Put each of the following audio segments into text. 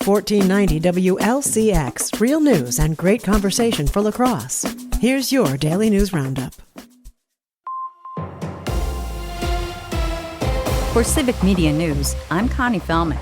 1490 WLCX, real news and great conversation for La Crosse. Here's your Daily News Roundup. For Civic Media News, I'm Connie Fellman.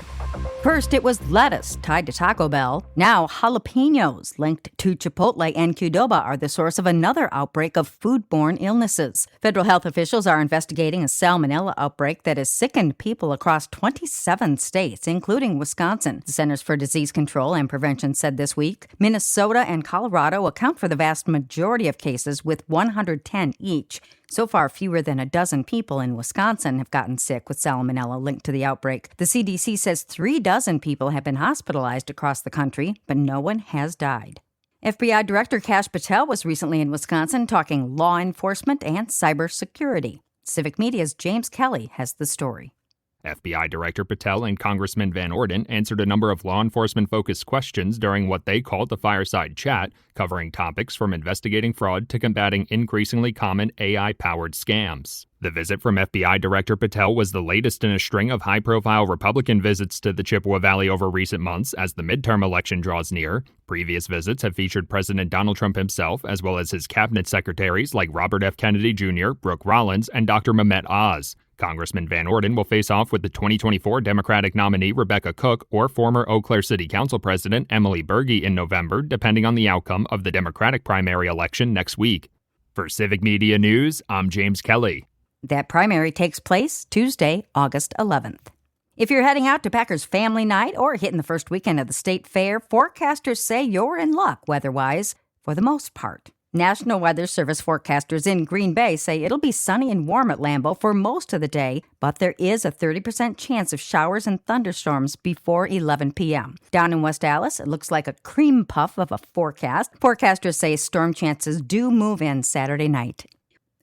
First, it was lettuce tied to Taco Bell. Now, jalapenos linked to Chipotle and Qdoba are the source of another outbreak of foodborne illnesses. Federal health officials are investigating a salmonella outbreak that has sickened people across 27 states, including Wisconsin. The Centers for Disease Control and Prevention said this week Minnesota and Colorado account for the vast majority of cases, with 110 each. So far, fewer than a dozen people in Wisconsin have gotten sick with salmonella linked to the outbreak. The CDC says 36 people have been hospitalized across the country, but no one has died. FBI Director Kash Patel was recently in Wisconsin talking law enforcement and cybersecurity. Civic Media's James Kelly has the story. FBI Director Patel and Congressman Van Orden answered a number of law enforcement-focused questions during what they called the fireside chat, covering topics from investigating fraud to combating increasingly common AI-powered scams. The visit from FBI Director Patel was the latest in a string of high-profile Republican visits to the Chippewa Valley over recent months as the midterm election draws near. Previous visits have featured President Donald Trump himself, as well as his cabinet secretaries like Robert F. Kennedy Jr., Brooke Rollins, and Dr. Mehmet Oz. Congressman Van Orden will face off with the 2024 Democratic nominee Rebecca Cook or former Eau Claire City Council President Emily Berge in November, depending on the outcome of the Democratic primary election next week. For Civic Media News, I'm James Kelly. That primary takes place Tuesday, August 11th. If you're heading out to Packers Family Night or hitting the first weekend of the State Fair, forecasters say you're in luck weather-wise for the most part. National Weather Service forecasters in Green Bay say it'll be sunny and warm at Lambeau for most of the day, but there is a 30% chance of showers and thunderstorms before 11 p.m. Down in West Allis, it looks like a cream puff of a forecast. Forecasters say storm chances do move in Saturday night.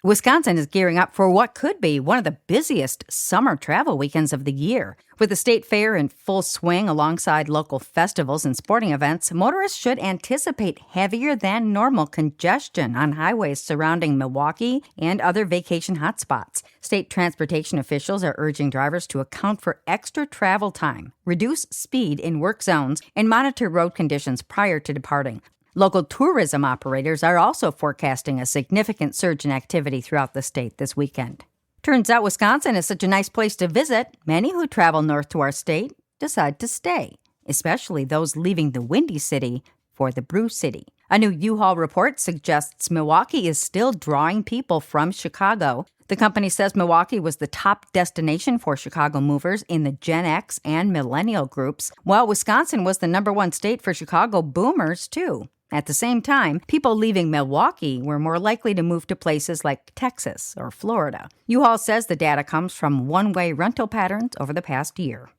Wisconsin is gearing up for what could be one of the busiest summer travel weekends of the year. With the state fair in full swing alongside local festivals and sporting events, motorists should anticipate heavier than normal congestion on highways surrounding Milwaukee and other vacation hotspots. State transportation officials are urging drivers to account for extra travel time, reduce speed in work zones, and monitor road conditions prior to departing. Local tourism operators are also forecasting a significant surge in activity throughout the state this weekend. Turns out Wisconsin is such a nice place to visit, many who travel north to our state decide to stay, especially those leaving the Windy City for the Brew City. A new U-Haul report suggests Milwaukee is still drawing people from Chicago. The company says Milwaukee was the top destination for Chicago movers in the Gen X and Millennial groups, while Wisconsin was the #1 state for Chicago boomers, too. At the same time, people leaving Milwaukee were more likely to move to places like Texas or Florida. U-Haul says the data comes from one-way rental patterns over the past year.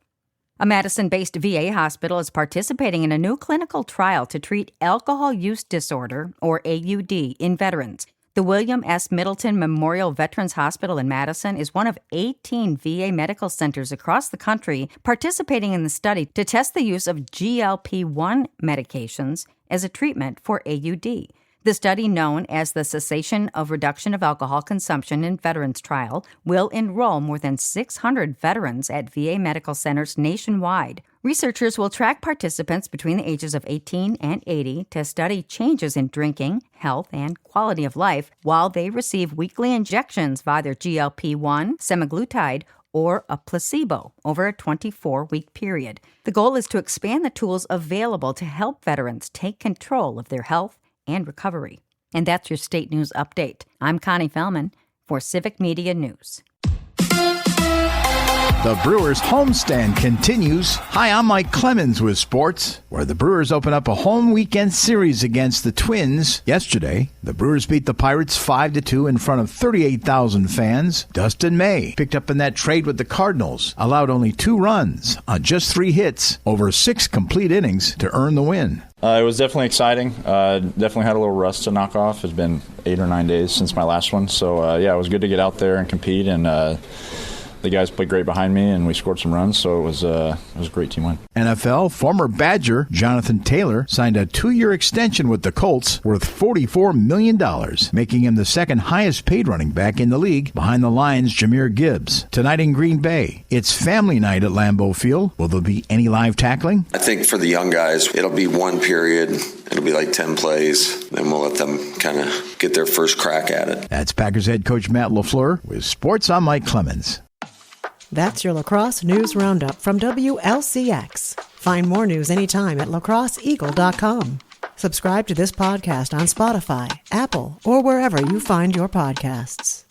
A Madison-based VA hospital is participating in a new clinical trial to treat alcohol use disorder, or AUD, in veterans. The William S. Middleton Memorial Veterans Hospital in Madison is one of 18 VA medical centers across the country participating in the study to test the use of GLP-1 medications as a treatment for AUD. The study, known as the Cessation of Reduction of Alcohol Consumption in Veterans Trial, will enroll more than 600 veterans at VA medical centers nationwide. Researchers will track participants between the ages of 18 and 80 to study changes in drinking, health, and quality of life while they receive weekly injections of either GLP-1, semaglutide, or a placebo over a 24-week period. The goal is to expand the tools available to help veterans take control of their health and recovery. And that's your state news update. I'm Connie Fellman for Civic Media News. The Brewers homestand continues. Hi, I'm Mike Clemens with sports, where the Brewers open up a home weekend series against the Twins. Yesterday, the Brewers beat the Pirates 5-2 in front of 38,000 fans. Dustin May picked up in that trade with the Cardinals, allowed only 2 runs on just 3 hits over 6 complete innings to earn the win. It was definitely exciting. Definitely had a little rust to knock off. It's been 8 or 9 days since my last one. So, it was good to get out there and compete and the guys played great behind me, and we scored some runs, so it was a great team win. NFL former Badger Jonathan Taylor signed a 2-year extension with the Colts worth $44 million, making him the second highest paid running back in the league behind the Lions' Jahmyr Gibbs. Tonight in Green Bay, it's family night at Lambeau Field. Will there be any live tackling? I think for the young guys, it'll be one period. It'll be like 10 plays. Then we'll let them kind of get their first crack at it. That's Packers head coach Matt LaFleur with Sports. I'm Mike Clemens. That's your Lacrosse News Roundup from WLCX. Find more news anytime at lacrosseeagle.com. Subscribe to this podcast on Spotify, Apple, or wherever you find your podcasts.